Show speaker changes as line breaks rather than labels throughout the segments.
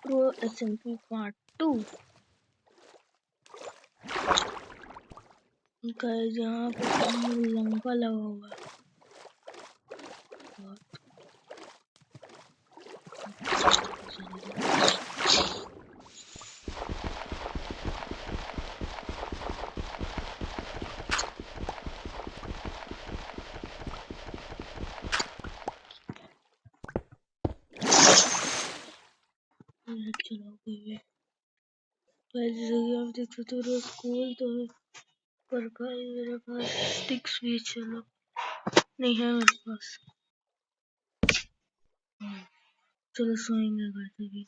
Pro SMP part 2 guys. यहाँ पे लंबा लगा हुआ है। चलो गाइस, आप देख सकते हो स्कूल तो है, पर भाई मेरे पास स्टिक्स भी चलो नहीं है मेरे पास। चलो सोएंगे गाइस अभी।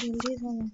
जल्दी सोना।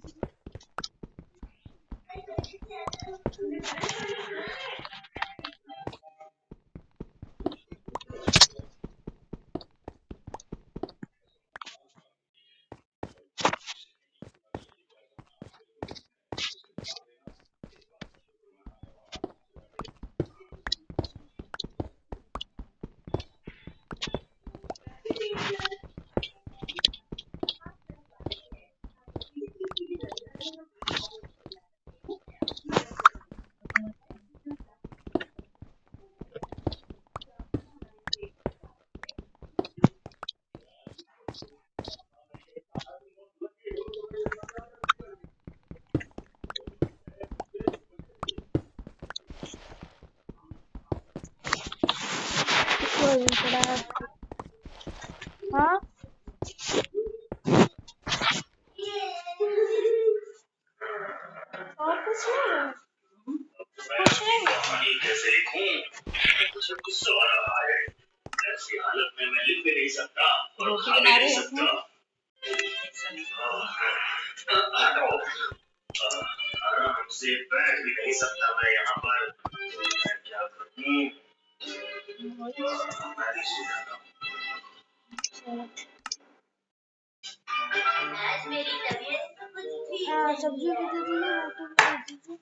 हाँ और कुछ नहीं, कुछ नहीं। कैसे लिखूं? मुझे गुस्सा आ रहा है। ऐसी हालत में मैं लिख भी नहीं सकता और खा भी नहीं सकता। आराम से बैठ भी नहीं सकता मैं यहाँ पर। मैं क्या करूं? मैं भी सो जाता हूं। आज मेरी तबीयत कुछ ठीक है। सब्जी भी दे दीजिए, मटर भी दे दीजिए।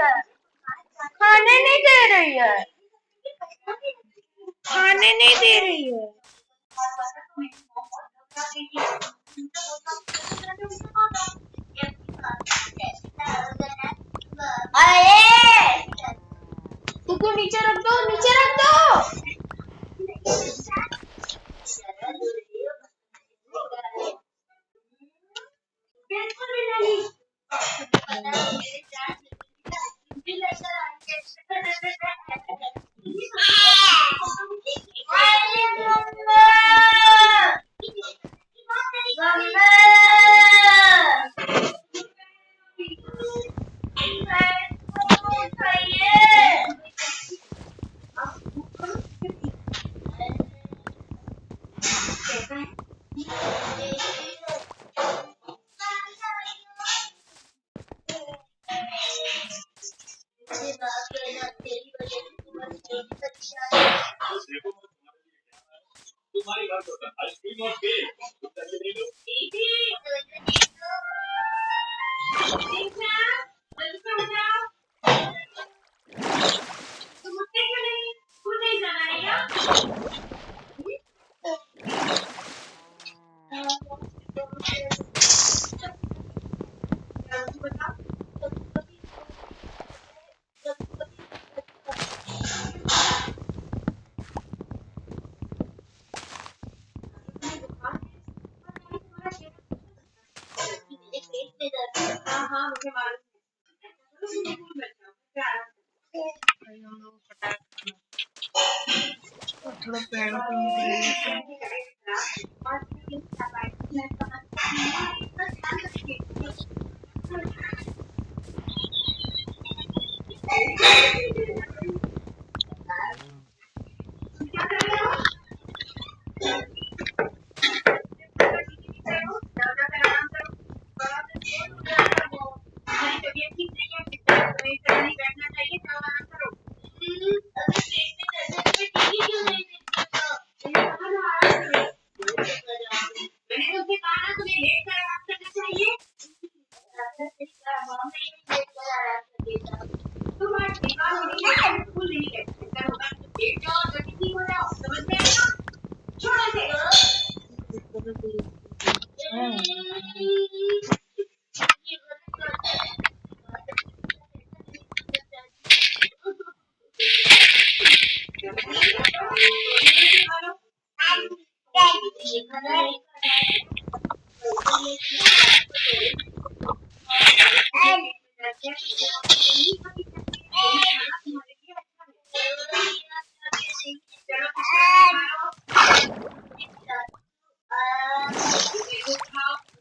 है, खाने नहीं दे रही है, खाने नहीं दे रही है। अरे तू नीचे रख दो, नीचे रख दो।
तुम्हारी बात होता है आइसक्रीम और केक पैसे दे दो
हाँ मुझे मालूम थोड़ा पैर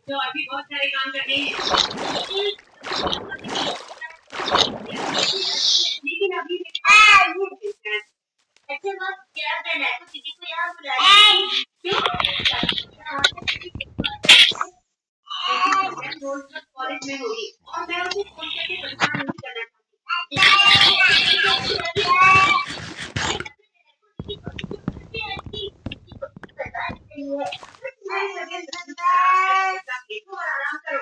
जो अभी बहुत सारे काम करने हैं लेकिन अभी ऐसे बात क्या करना है तो किसी को यहाँ बुलाया क्यों कॉलेज में होगी और मैं उसे फोन करके परेशान नहीं करना चाहती आराम करो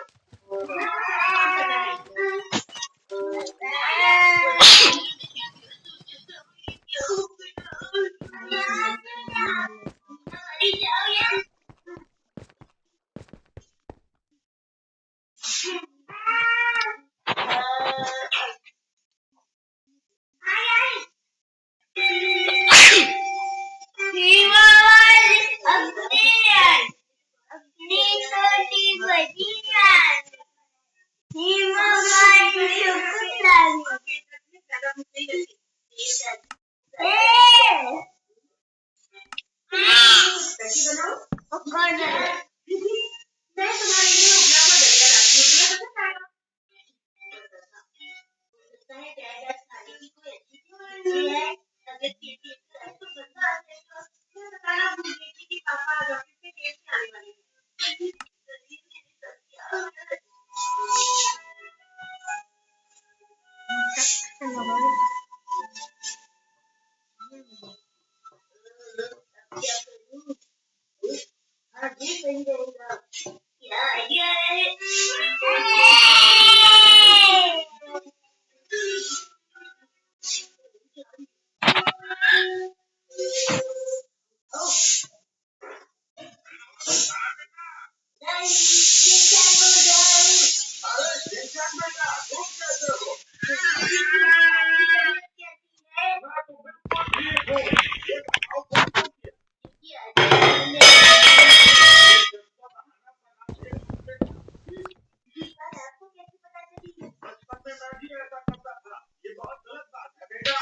आपको कैसे पता चली?
बचपन में मैं भी ऐसा करता था। ये बहुत गलत बात है बेटा।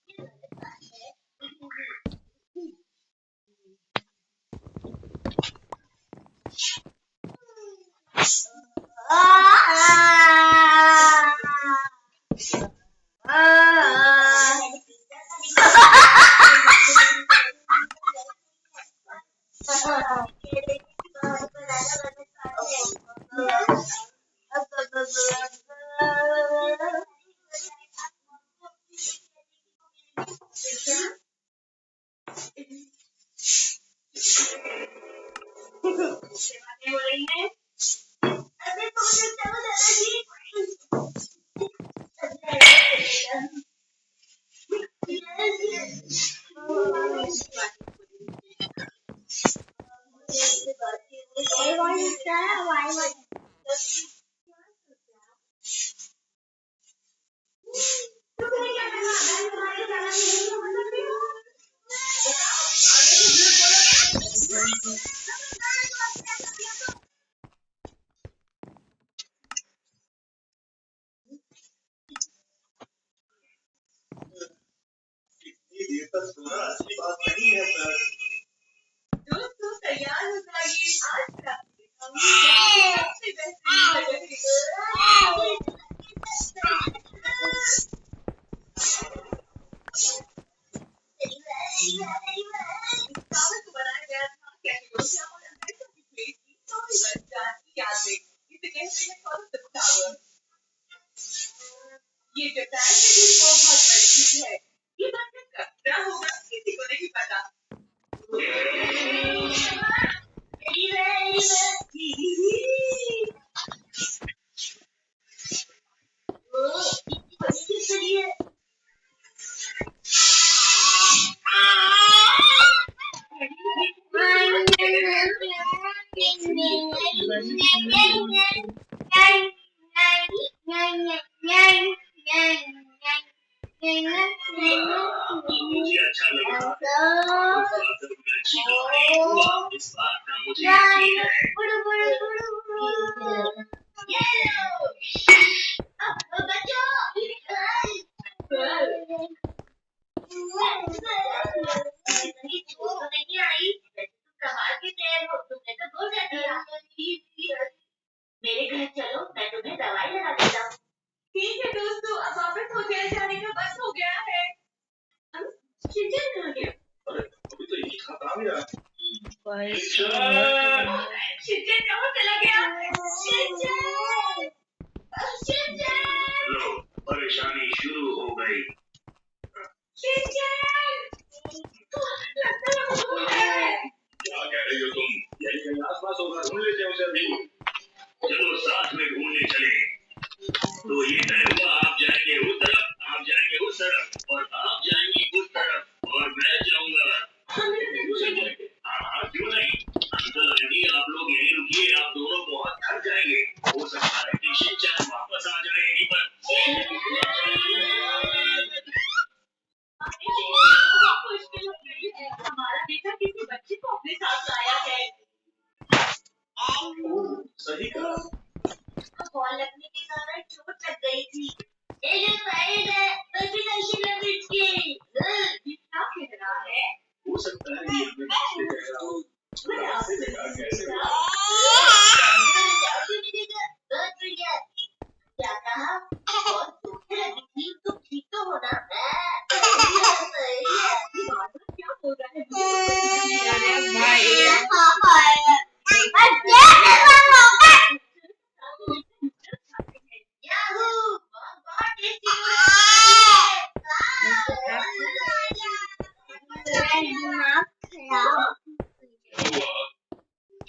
ये गलत बात है। बातें हो रही हैं? अरे तो मुझे चलो दादाजी।
इतनी देर तक सोना अच्छी बात नहीं है सर।
दोस्तों तैयार हो जाइए, आज रात सबसे बेहतरीन टावर को बनाया गया था कैटेगोरिया और अमेरिका की प्लेस की 100 वर्षगांठ की याद में। इसे कहते हैं कॉन्सेप्ट टावर। ये जापान में भी बहुत बड़ी चीज है। ये बनकर कब क्या होगा किसी को नहीं पता।
मुझे अच्छा लग रहा है। अच्छी कहानी हुआ। इस बात का मुझे यकीन है।
मेरे घर चलो, मैं तुम्हें दवाई लगा देता हूँ। ठीक है दोस्तों, अब वापस होटल जाने का वक्त हो गया है। शिनचैन कहाँ गया?
अरे अभी तो यही था काम यार।
शिनचैन कहाँ चला गया? शिनचैन! शिनचैन!
लो, परेशानी शुरू हो गई।
शिनचैन! लगता है वो भूल गया है।
क्या कह रही हो तुम? यही कहीं आसपास होगा, ढूंढ लेते हैं उसे अभी। चलो साथ में ढूंढने चले। तो ये तय हुआ, आप जाएंगे उस तरफ, आप जाएंगे उस तरफ और आप जाएंगी उस तरफ और मैं जाऊंगा।
हम इसे भूलेंगे।
हाँ क्यों नहीं। अंकल आंटी आप लोग यहीं रुकिए, आप दोनों बहुत थक जाएंगे। हो सकता है कि शिनचैन वापस आ जाए यहीं पर।
मुश्किल हो गई है। हमारा बेटा किसी बच्चे को अपने साथ लाया है।
सही कहा।
बॉल लगने के कारण चोट लग गई थी। ये जो साइड है, बल्कि नशी लग इसकी। ये क्या कह रहा है?
हो सकता है ये हमें कैसे कह रहा हो। कैसे जगह कैसे
क्या कहा? बहुत भूख लगी थी, तुम ठीक तो हो ना? क्या हो रहा है?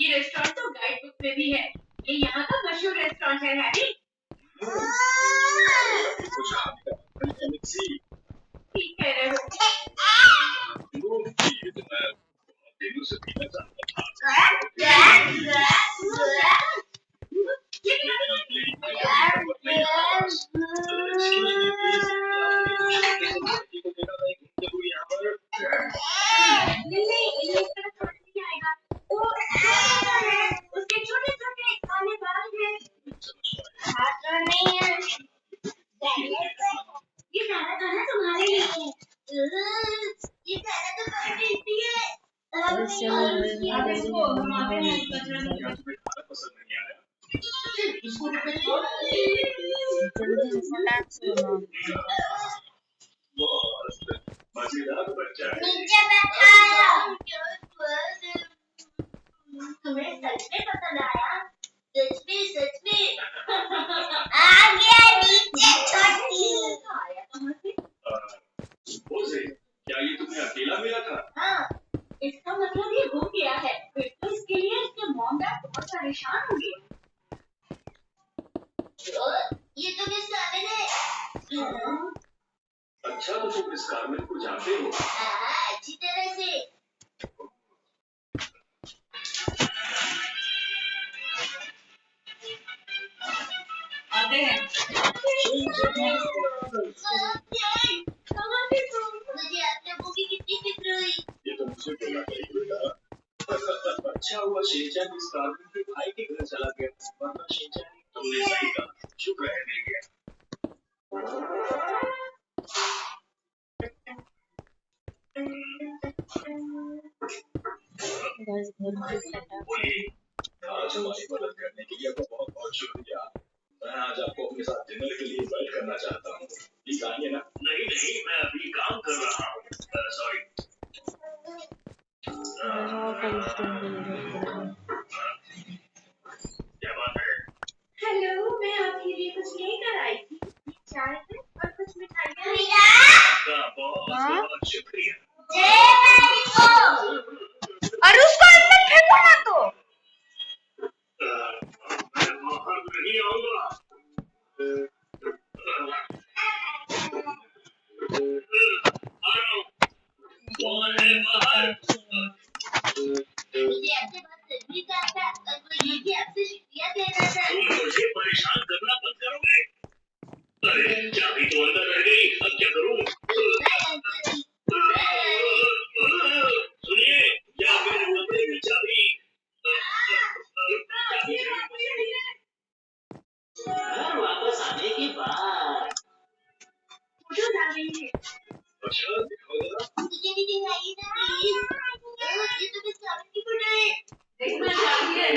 ये रेस्टोरेंट तो गाइड बुक में भी है। ये यहाँ का मशहूर रेस्टोरेंट है, हैरी।
कुछ आपका
ठीक कह रहे हो।
ये तो मैं बहुत दिनों से पीना चाहता था। Excuse me, please. क्या आपने किसी को देखा था घूमते हुए यहाँ पर?
नहीं इसका समझ नहीं आएगा। वो उसके छोटे छोटे काले बाल हैं। हाथ तो नहीं है। ये सारा खाना तुम्हारे लिए है। ये सारा तो कर देती है। अब इसको हम आते हैं कचरा में
खाना पसंद नहीं आया। बहुत मजेदार बच्चा है।
नीचे बैठा तुम्हें सच में पसंद आया? सच में आ गया नीचे छोटी आया कहाँ से?
बोझे, क्या ये तुम्हें अकेला मिला था?
हाँ, इसका मतलब ये हो गया है। फिर तो इसके लिए इसके मॉम डैड बहुत परेशान होंगे। ये तो मिस कार्मेन है।
अच्छा तो तुम मिस कार्मेन को जानते हो?
हाँ, अच्छी तरह से। आते हैं। कहाँ थे तुम? मुझे आप लोगों की कितनी फिक्र हुई।
ये तो मुझे बोलना चाहिए बेटा। अच्छा हुआ शिनचैन इस कार्मेन के भाई के घर चला गया, वरना शिनचैन तुमने सही कहा, शुक्र है मिल गया। बोलिए, आज हमारी मदद करने के लिए आपका बहुत बहुत शुक्रिया। मैं आज आपको अपने साथ डिनर के लिए इनवाइट करना चाहता हूँ। प्लीज आइए ना। नहीं मैं अभी काम कर रहा हूँ। सॉरी। क्या बात है? हेलो, मैं आपके लिए कुछ लेकर आई थी। चाय है और कुछ मिठाइयाँ। आपका बहुत शुक्रिया।
और उसको अंदर फेंको ना तो।
मैं बाहर नहीं आऊंगा। कौन है बाहर?
मुझे आपसे बात करनी था और वो ये भी आपसे शुक्रिया कहना था।
तुम मुझे परेशान करना बंद करोगे? अरे चाबी तो अंदर रह गई, अब क्या करूं? सुनिए, क्या मेरे कमरे की चाबी घर वापस आने के बाद
फोटो डाल रही है।
अच्छा दिखाओ जरा।
मुझे भी दिखाइए ना प्लीज। ये तो मिस कार्मेन की फोटो है। देखना चाहिए।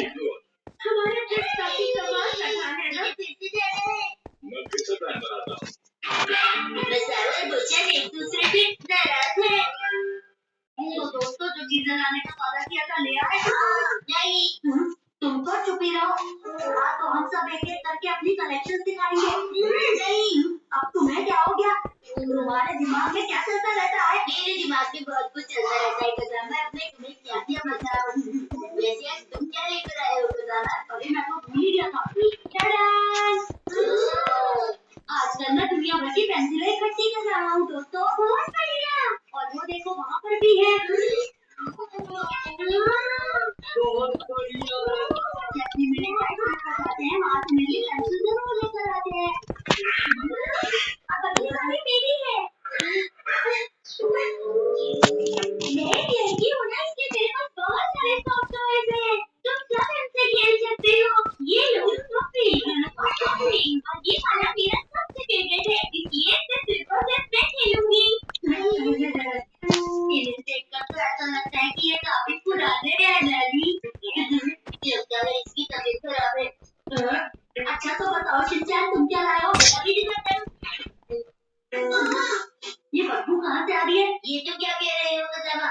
हमारे ट्रिप काफी कमाल का है ना? फिर से जाना है।
मैं फिर से प्लान बनाता हूँ।
बचाओ और बोचन एक दूसरे से नाराज है। तो दोस्तों जो चीजें लाने का वादा किया था ले आए? नहीं। तुम तो चुप ही रहो। हाँ तो हम सब एक एक करके अपनी कलेक्शन दिखाएंगे। नहीं। अब तुम्हें क्या हो गया? तुम्हारे दिमाग में क्या चलता रहता है? मेरे दिमाग में बहुत कुछ चलता रहता है कदम। मैं अपने तुम्हें क्या बताऊं? वैसे आज तुम क्या लेकर आए हो कदम? अरे मैं तो भूल ही गया था। आजकल मैं दुनिया भर की पेंसिलें इकट्ठी कर रहा हूँ दोस्तों। बहुत बढ़िया। और वो देखो वहाँ पर भी है।
बहुत बढ़िया।
अपनी मेरे भाई को देखना चाहते हैं वहाँ से मेरी पेंसिल जरूर लेकर आते हैं। अब अगली बारी मेरी है। मैं एक लड़की हूँ ना, इसलिए मेरे पास बहुत सारे सॉफ्ट टॉयज हैं। तुम सब इनसे खेल सकते हो। ये लो टॉफी और ये वाला मेरा सबसे फेवरेट है, इसलिए सिर्फ और सिर्फ मैं खेलूंगी। इन्हें देखकर तो ऐसा लगता है कि ये काफी पुराने हैं डैडी। लगता है इसकी तबीयत खराब है। अच्छा तो बताओ शिनचैन तुम क्या लाए हो? अभी दिखाता हूँ। ये बदबू कहाँ से आ रही है? ये तो क्या कह रहे हो कदमा?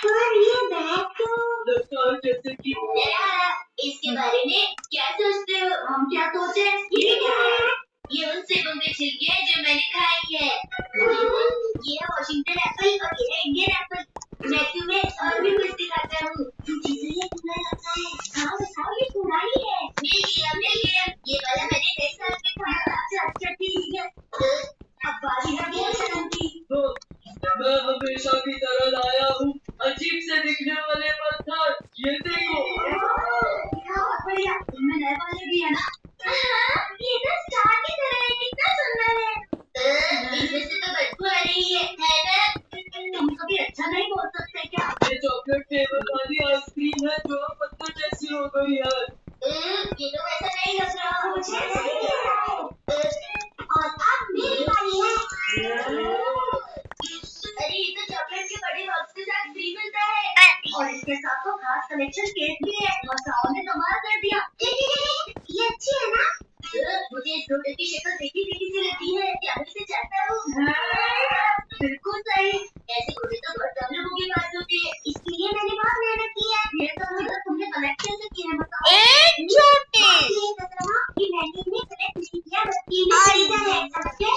पर ये बैग तो
लगता है जैसे कि
इसके बारे में क्या सोचते हो? हम क्या सोचे? ये क्या है? ये उन सेबों के छिलके हैं जो मैंने खाई है। ये है वॉशिंगटन एप्पल और ये है इंडियन एप्पल। मैं तुम्हें और भी कुछ दिखाता हूँ। जो चीजें ये तुम्हें लगता है? हाँ बताओ ये पुरानी है। मिल गया। ये वाला मैंने नेक्स्ट साल में खाया था। अच्छा ठीक है। अब बारी है भोजन की।
मैं हमेशा की तरह लाया हूँ अजीब से दिखने वाले पत्थर। ये देखो।
बहुत बढ़िया। इनमें नए वाले भी है ना? ये तो स्टार की तरह है। कितना सुंदर है। इनमें से तो बदबू आ रही है ना? तुम कभी अच्छा नहीं बोल और इसके साथ तो खास कलेक्शन केस भी है। मसाओ ने कमाल कर दिया। ये अच्छी है ना? मुझे इस घोड़े की शक्ल देखी देखी सी लगती है। क्या मैं इसे चाहता हूँ? बिल्कुल सही। ऐसे घोड़े तो बहुत कम लोगों के पास होते हैं। इसके लिए मैंने बहुत मेहनत की है। ये तो मतलब तुमने कलेक्शन से किया है। बताओ।
ए छोटे
ये कह रहा कि मैंने इन्हें कलेक्ट नहीं किया बल्कि इन्हें खरीदा है। समझे?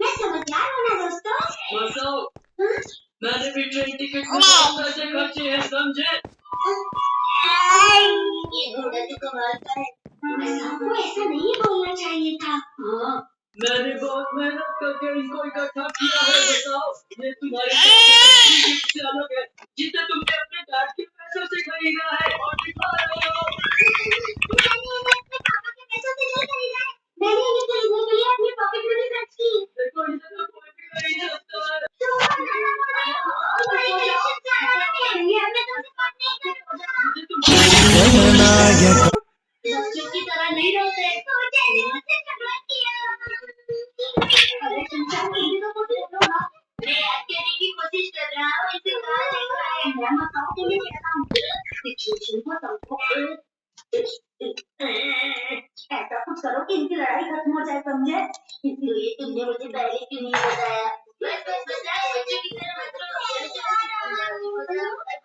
मैं समझदार हूँ ना दोस्तों।
मसाओ,
हाँ?
मैंने भी ट्रेन टिकट में बहुत पैसे खर्चे हैं, समझे?
ये घोड़ा तो कमाल का है। सबको ऐसा नहीं बोलना चाहिए था।
हाँ, मैंने बहुत मेहनत करके इनको इकट्ठा किया है। बताओ, ये तुम्हारे सबसे अच्छी गिफ्ट से अलग है, जिसे तुमने अपने डैड के पैसों से खरीदा है। और दिखा रहे हो।
मैंने इन्हें अपने पापा के पैसों से नहीं खरीदा है। मैंने इन्हें खरीदने के लिए अपनी पॉकेट मनी खर्च की।
देखो, इसे तो कोई भी खरीद सकता है।
तो तुम्हारी कलेक्शन से अलग है। ये हमें तुमसे बात नहीं करना।
मुझे तुम
बच्चों की तरह नहीं रहते। मैंने मुझसे झगड़ा किया। अरे चिंचा तुम भी तो कुछ बोलो ना। मैं याद करने की कोशिश कर रहा हूँ। इसे कहाँ देखा है? मैं बताऊँ तुम्हें कहता हूँ। सिचुएशन को समझो। ऐसा कुछ करो कि इनकी लड़ाई खत्म हो जाए, समझे? इसलिए तुमने मुझे पहले क्यों नहीं बताया? बस बस बस यार, बच्चों की तरह मत रहो।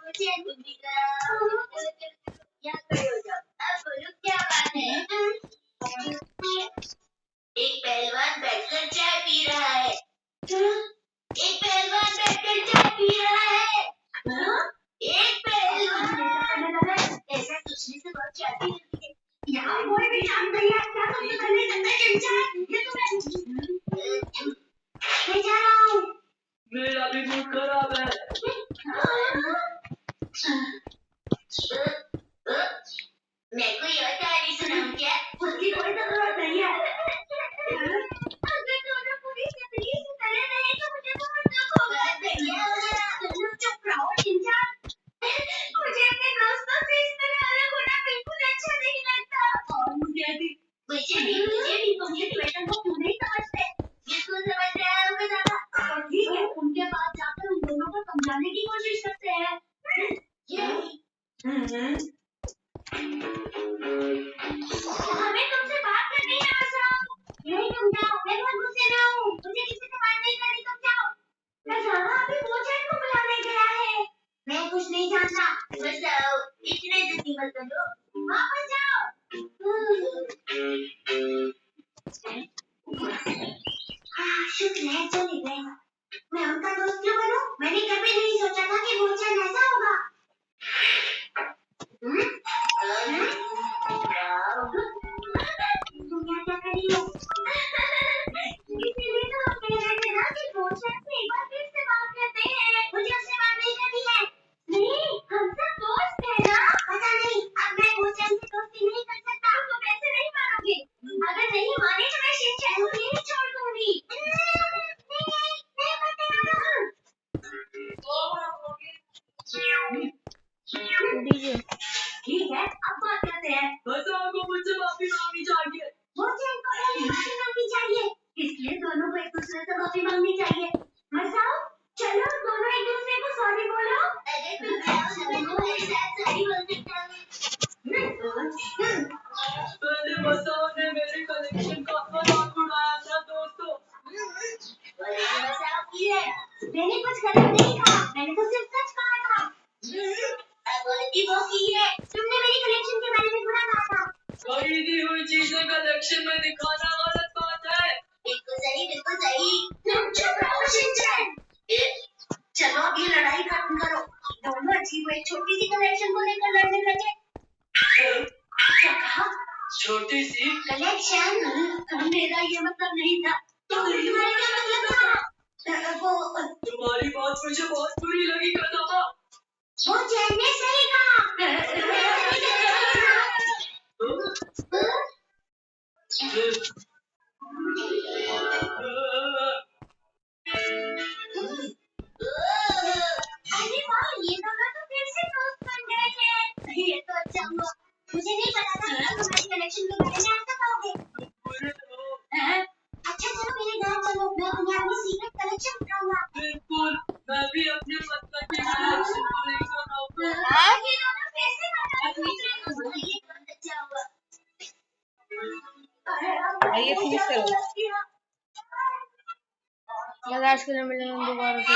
मुझे तुम भी करो। क्या खड़े हो जाओ। अब बोलो क्या बात है? एक पहलवान बैठकर चाय पी रहा है। एक पहलवान बैठकर चाय पी रहा है। एक पहलवान ऐसा सोचने से बहुत चाहती है। यहाँ कोई भी काम नहीं है। क्या तुम तो कर नहीं सकते चिंचा? ये तुम्हें मैं जा रहा हूँ।
मेरा भी मूड खराब है।
मैं कोई और कहानी सुनाऊं क्या? उसकी कोई जरूरत नहीं है। अगर दोनों पूरी जिंदगी से तरह रहे तो मुझे बहुत दुख होगा। तुम चुप रहो चिंचा। मुझे अपने दोस्तों से इस तरह अलग होना बिल्कुल अच्छा नहीं लगता। और मुझे भी तुम ये ट्विटर को क्यों नहीं समझते? बिल्कुल समझ रहा हूँ मैं दादा। तो ठीक है, उनके पास जाकर उन दोनों को समझाने की कोशिश करते हैं। हमें तुमसे बात करनी है मसाओ। नहीं समझाओ, मैं बहुत गुस्से में हूँ। मुझे किसी से बात नहीं करनी, समझाओ। मसाओ अभी बोचन को बुलाने गया है। मैं कुछ नहीं जानता। मसाओ इतने जिद्दी मत करो। वापस जाओ। शुक्र है चले गए। मैं उनका दोस्त क्यों बनूं? मैंने कभी नहीं सोचा था कि बोचन ऐसा होगा। तुम क्या कर रही हो? इसीलिए तो हम कह रहे थे ना कि बोचन से एक बार फिर से बात करते हैं। मुझे उससे बात नहीं करनी है। नहीं, हम सब दोस्त हैं ना? पता नहीं, अब मैं बोचन से दोस्ती नहीं कर सकता। तुम ऐसे नहीं मानोगे। अगर नहीं माने तो मैं शिनचैन को यहीं छोड़ दूंगी। ठीक है, अब बात करते हैं।
मसाओ को मुझसे माफी मांगनी चाहिए।
बोचन को एक माफी मांगनी चाहिए। इसलिए दोनों को एक दूसरे से माफी मांगनी चाहिए। मसाओ चलो दोनों एक दूसरे को सॉरी बोलो। अगर तुम चाहो तो मैं तुम्हारे साथ सॉरी बोल सकता हूँ।
पहले मसाओ ने मेरे कलेक्शन का मजाक उड़ाया था दोस्तों।
मसाओ की है। मैंने कुछ गलत नहीं कहा। मैंने तो सिर्फ सच कहा था। गलती वो की है। तुमने मेरी कलेक्शन के बारे में बुरा कहा था।
खरीदी हुई चीजें कलेक्शन में दिखाना गलत बात है।
बिल्कुल सही, बिल्कुल सही। तुम चुप रहो शिनचैन। चलो अब ये लड़ाई खत्म करो। दोनों अजीब एक छोटी सी कलेक्शन को लेकर लड़ने लगे। क्या कहा?
छोटी सी
कलेक्शन? मेरा ये मतलब नहीं था। तो तुम्हारा क्या मतलब था? वो
तुम्हारी बात मुझे बहुत बुरी लगी कदमा।
बोचन ने सही कहा। अरे वाह, ये दोनों तो फिर से दोस्त बन गए हैं। ये तो अच्छा हुआ। मुझे नहीं पता था कि तुम हमारी कलेक्शन के बारे में ऐसा कहोगे। अच्छा चलो मेरे घर चलो। मैं तुम्हें अपनी सीक्रेट कलेक्शन बताऊंगा।
बिल्कुल, मैं भी अपने पत्थर की कलेक्शन को लेकर
ये फिनिश करो। आज के लिए मिलेंगे दोबारा से।